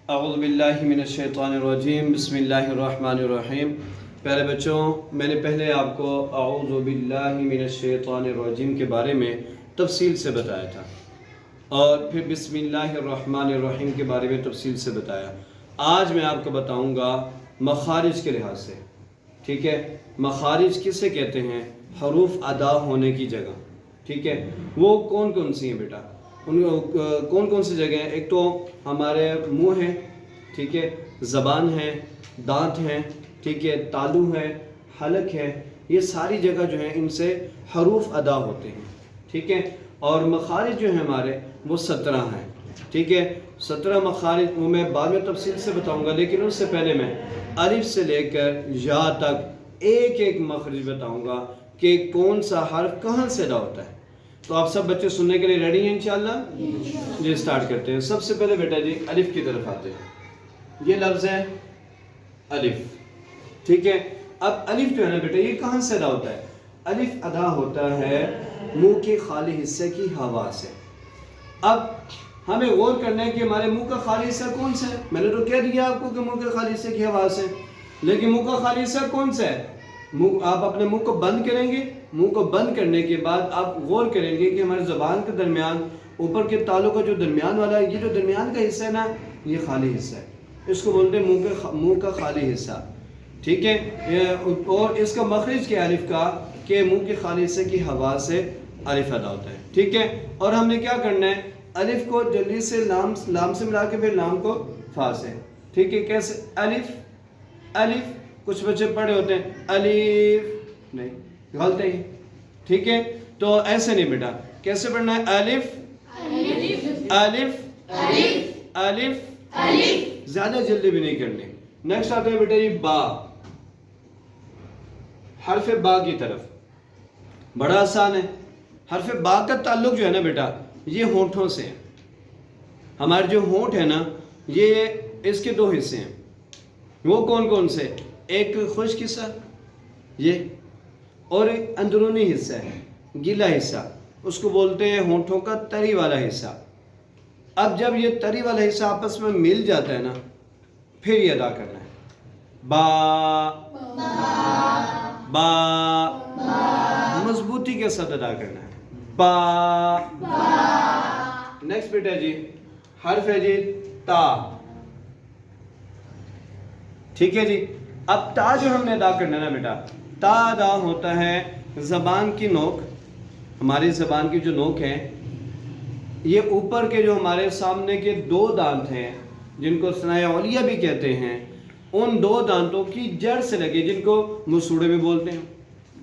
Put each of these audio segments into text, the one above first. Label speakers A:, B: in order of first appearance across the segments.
A: اعوذ باللہ من الشیطان الرجیم، بسم اللہ الرحمن الرحیم۔ پیارے بچوں، میں نے پہلے آپ کو اعوذ باللہ من الشیطان الرجیم کے بارے میں تفصیل سے بتایا تھا، اور پھر بسم اللہ الرحمن الرحیم کے بارے میں تفصیل سے بتایا۔ آج میں آپ کو بتاؤں گا مخارج کے لحاظ سے، ٹھیک ہے؟ مخارج کسے کہتے ہیں؟ حروف ادا ہونے کی جگہ، ٹھیک ہے؟ وہ کون کون سی ہیں بیٹا؟ کون کون سی جگہ ہیں؟ ایک تو ہمارے منہ ہے، ٹھیک ہے، زبان ہے، دانت ہیں، ٹھیک ہے، تالو ہے، حلق ہے، یہ ساری جگہ جو ہیں ان سے حروف ادا ہوتے ہیں، ٹھیک ہے؟ اور مخارج جو ہیں ہمارے وہ 17 ہیں، ٹھیک ہے؟ 17 مخارج وہ میں بعد میں تفصیل سے بتاؤں گا، لیکن اس سے پہلے میں الف سے لے کر یا تک ایک ایک مخرج بتاؤں گا کہ کون سا حرف کہاں سے ادا ہوتا ہے۔ تو آپ سب بچے سننے کے لیے ریڈی ہیں انشاءاللہ؟ جی سٹارٹ کرتے ہیں۔ سب سے پہلے بیٹا جی الف کی طرف آتے ہیں۔ یہ لفظ ہے الف، ٹھیک ہے؟ اب الف جو ہے نا بیٹا یہ کہاں سے ادا ہوتا ہے؟ الف ادا ہوتا ہے منہ کے خالی حصے کی ہوا سے۔ اب ہمیں غور کرنا ہے کہ ہمارے منہ کا خالی حصہ کون سا ہے؟ میں نے تو کہہ دیا آپ کو کہ منہ کے خالی حصے کی ہوا سے، لیکن منہ کا خالی حصہ کون سا ہے؟ آپ اپنے منہ کو بند کریں گے، منہ کو بند کرنے کے بعد آپ غور کریں گے کہ ہمارے زبان کے درمیان اوپر کے تالوں کا جو درمیان والا ہے، یہ جو درمیان کا حصہ ہے نا، یہ خالی حصہ ہے، اس کو بولتے ہیں منہ کا خالی حصہ، ٹھیک ہے؟ اور اس کا مخرج کیا الف کا کہ منہ کے خالی حصے کی ہوا سے الف ادا ہوتا ہے، ٹھیک ہے؟ اور ہم نے کیا کرنا ہے؟ الف کو جلدی سے لام سے ملا کے پھر لام کو فا سے، ٹھیک ہے؟ کیسے؟ الف الف، کچھ بچے پڑھے ہوتے ہیں الف، نہیں، غلط ہے، ٹھیک ہے؟ تو ایسے نہیں بیٹا، کیسے پڑھنا ہے؟ الف الف الف الف، زیادہ جلدی بھی نہیں کرنی۔ نیکسٹ آتے ہیں بیٹا یہ با، حرف با کی طرف، بڑا آسان ہے۔ حرف با کا تعلق جو ہے نا بیٹا یہ ہونٹوں سے ہے۔ ہمارے جو ہونٹ ہے نا یہ اس کے دو حصے ہیں، وہ کون کون سے؟ ایک خشک حصہ یہ، اور ایک اندرونی حصہ ہے گیلا حصہ، اس کو بولتے ہیں ہونٹوں کا تری والا حصہ۔ اب جب یہ تری والا حصہ آپس میں مل جاتا ہے نا پھر یہ ادا کرنا ہے، با با، مضبوطی کے ساتھ ادا کرنا ہے، با۔ نیکسٹ بیٹا جی حرف ہے جی تا، ٹھیک ہے جی؟ اب تا جو ہم نے ادا کرنا ہے نا بیٹا، تا ادا ہوتا ہے زبان کی نوک، ہماری زبان کی جو نوک ہے یہ اوپر کے جو ہمارے سامنے کے دو دانت ہیں جن کو ثنایا علیہ بھی کہتے ہیں، ان دو دانتوں کی جڑ سے لگے، جن کو مسوڑے بھی بولتے ہیں،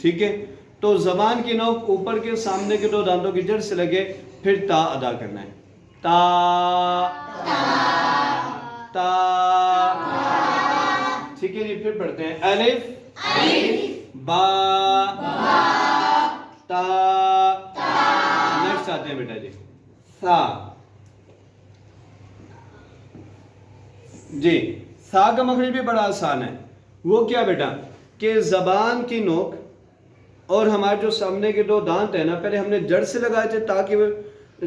A: ٹھیک ہے؟ تو زبان کی نوک اوپر کے سامنے کے دو دانتوں کی جڑ سے لگے پھر تا ادا کرنا ہے، تا تا، ٹھیک ہے جی؟ پھر پڑھتے ہیں الف با تا، نیکسٹ آتے ہیں بیٹا جی سا، جی سا کا مخرج بھی بڑا آسان ہے۔ وہ کیا بیٹا کہ زبان کی نوک اور ہمارے جو سامنے کے دو دانت ہیں نا، پہلے ہم نے جڑ سے لگائے تھے تاکہ وہ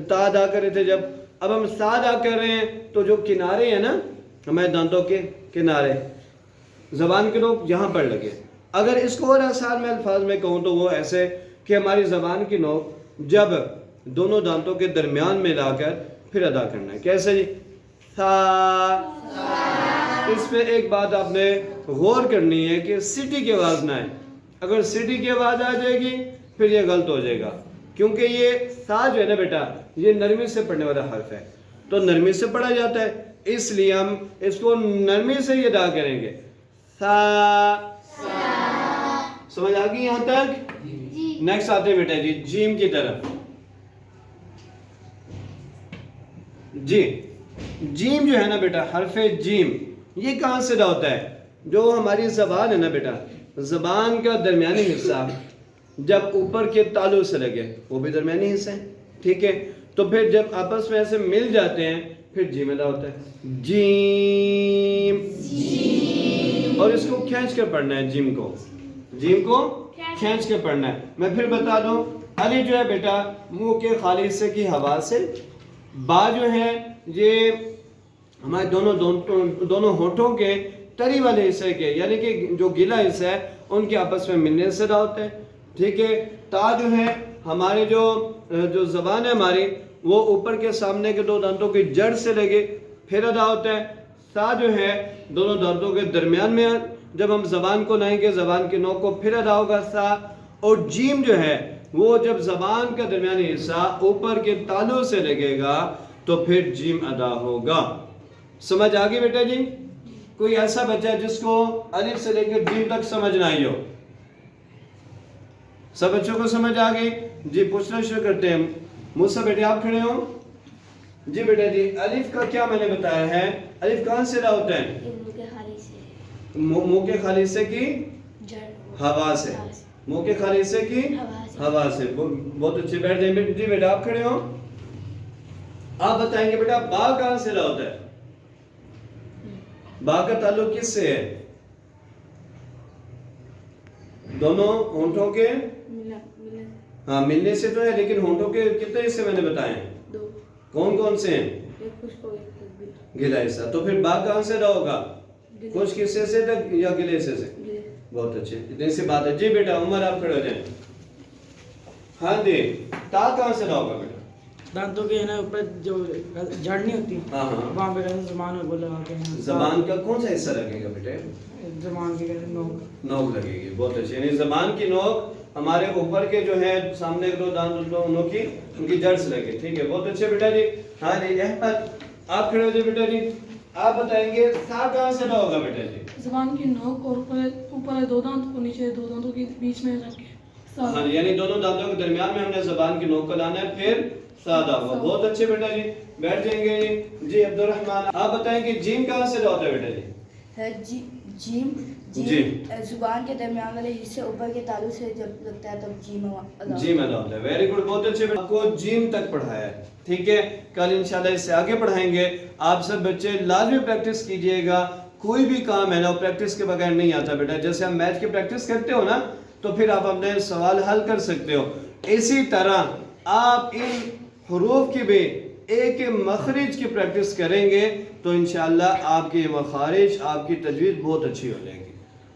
A: تا ادا کر رہے تھے، جب اب ہم سا ادا کر رہے ہیں تو جو کنارے ہیں نا ہمارے دانتوں کے کنارے، زبان کے نوک یہاں پر لگے۔ اگر اس کو اور آسان میں الفاظ میں کہوں تو وہ ایسے کہ ہماری زبان کی نوک جب دونوں دانتوں کے درمیان میں لا کر پھر ادا کرنا ہے، کیسے جی؟ سا۔ اس پہ ایک بات آپ نے غور کرنی ہے کہ سٹی کی آواز نہ ہے، اگر سٹی کی آواز آ جائے گی پھر یہ غلط ہو جائے گا، کیونکہ یہ سا جو ہے نا بیٹا یہ نرمی سے پڑھنے والا حرف ہے، تو نرمی سے پڑھا جاتا ہے، اس لیے ہم اس کو نرمی سے ہی ادا کریں گے، سا۔ سمجھ آ گئی یہاں تک؟ نیکسٹ آتے ہیں بیٹا جی جیم کی طرف۔ جی جیم جو ہے نا بیٹا حرف جیم یہ کہاں سے ادا ہوتا ہے؟ جو ہماری زبان ہے نا بیٹا، زبان کا درمیانی حصہ جب اوپر کے تالو سے لگے، وہ بھی درمیانی حصہ ہے، ٹھیک ہے؟ تو پھر جب آپس میں ایسے مل جاتے ہیں پھر جیم ادا ہوتا ہے، جیم۔ اور اس کو کھینچ کر پڑھنا ہے، جیم کو کھینچ کے پڑھنا ہے۔ میں پھر بتا دوں، علی جو ہے بیٹا منہ کے خالی حصے کی ہوا سے، با جو ہے یہ ہمارے دونوں ہونٹوں کے تری والے حصے کے یعنی کہ جو گیلا حصہ ہے ان کے آپس میں ملنے سے ادا ہوتا ہے. ٹھیک ہے. تا جو ہے ہمارے جو زبان ہے ہماری وہ اوپر کے سامنے کے دو دانتوں کی جڑ سے لگے پھر ادا ہوتا ہے. سا جو ہے دونوں دانتوں کے درمیان میں جب ہم زبان کو لائیں گے زبان کی نوک کو پھر ادا ہوگا سا. اور جیم جو ہے وہ جب زبان کا درمیانی حصہ اوپر کے تالوں سے لگے گا تو پھر جیم ادا ہوگا. سمجھ آگے بیٹا جی؟ کوئی ایسا بچہ جس کو الف سے لے کر جیم تک سمجھ نہ آئی ہو؟ سب بچوں کو سمجھ آ گئی؟ جی پوچھنا شروع کرتے ہیں. موسیٰ بیٹے آپ کھڑے ہو. جی بیٹا جی الف کا کیا میں نے بتایا ہے؟ الف کہاں سے ادا ہوتا ہے؟
B: منہ کے خالی سے.
A: منہ کے خالی حصے کی ہوا سے. منہ کے خالی حصے کی ہوا سے. بہت اچھے. بیٹھ جائیں. جی بیٹا آپ کھڑے ہو. آپ بتائیں گے بیٹا با کہاں سے ادا ہوتا ہے؟ با کا تعلق کس سے ہے؟ دونوں ہونٹوں کے ہاں ملنے سے تو ہے لیکن ہونٹوں کے کتنے حصے میں نے بتائے ہیں؟
B: دو.
A: کون کون سے ہیں؟
B: ایک خشک اور ایک
A: گیلا حصہ. تو پھر با کہاں سے ادا ہوگا؟ خشک حصے سے یا گیلے حصے سے؟
B: گیلے.
A: بہت اچھے. اتنی سی بات ہے. جی بیٹا عمر آپ کھڑے ہو جائیں. ہاں جی تا کہاں سے ادا ہوگا بیٹا؟
C: دانتوں کے ہے نا اوپر جو جڑ نہیں ہوتی
A: ہاں ہاں
C: وہاں پہ زبان میں بولا کے
A: زبان کا کون سا حصہ لگے گا بیٹے؟
C: زبان کی نوک.
A: نوک لگے گی. بہت اچھی. یعنی زبان کی نوک ہمارے اوپر کے جو ہے سامنے دو دانت دونوں کی ان کی جڑ سے لگے. ٹھیک ہے بہت اچھے بیٹا جی. ہاں جی احمد آپ کھڑے ہو جائے بیٹا جی. آپ بتائیں گے سا کہاں سے ادا ہوگا بیٹا جی؟
D: زبان کی نوک اور اوپر دو دانت کو نیچے دو دانتوں کے بیچ میں رکھ کے.
A: ہاں یعنی دونوں دانتوں کے درمیان میں ہم نے زبان کی نوک کو لانا ہے پھر سادہ ہوا. بہت اچھے بیٹا جی. بیٹھ جائیں گے جی. جی عبد الرحمن آپ بتائیں کہ جیم کہاں سے ادا ہوتا ہے بیٹا جی؟
B: جیم زبان کے درمیان والے حصے اوپر کے تالوں سے جب لگتا ہے تب جیم
A: ادا ہوتا ہے. Very good. بہت اچھے بیٹا. آپ کو جیم تک پڑھایا ہے. ٹھیک ہے. کل انشاءاللہ اس سے آگے پڑھائیں گے. آپ سب بچے لازمی پریکٹس کیجئے گا. کوئی بھی کام ہے نا وہ پریکٹس کے بغیر نہیں آتا بیٹا. جیسے ہم میتھ کی پریکٹس کرتے ہو نا تو پھر آپ اپنے سوال حل کر سکتے ہو. اسی طرح آپ ان حروف کی بھی ایک مخرج کی پریکٹس کریں گے تو انشاءاللہ آپ کی مخارج آپ کی تجوید بہت اچھی ہو جائے گی.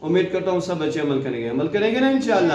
A: امید کرتا ہوں سب بچے عمل کریں گے. عمل کریں گے نا انشاءاللہ.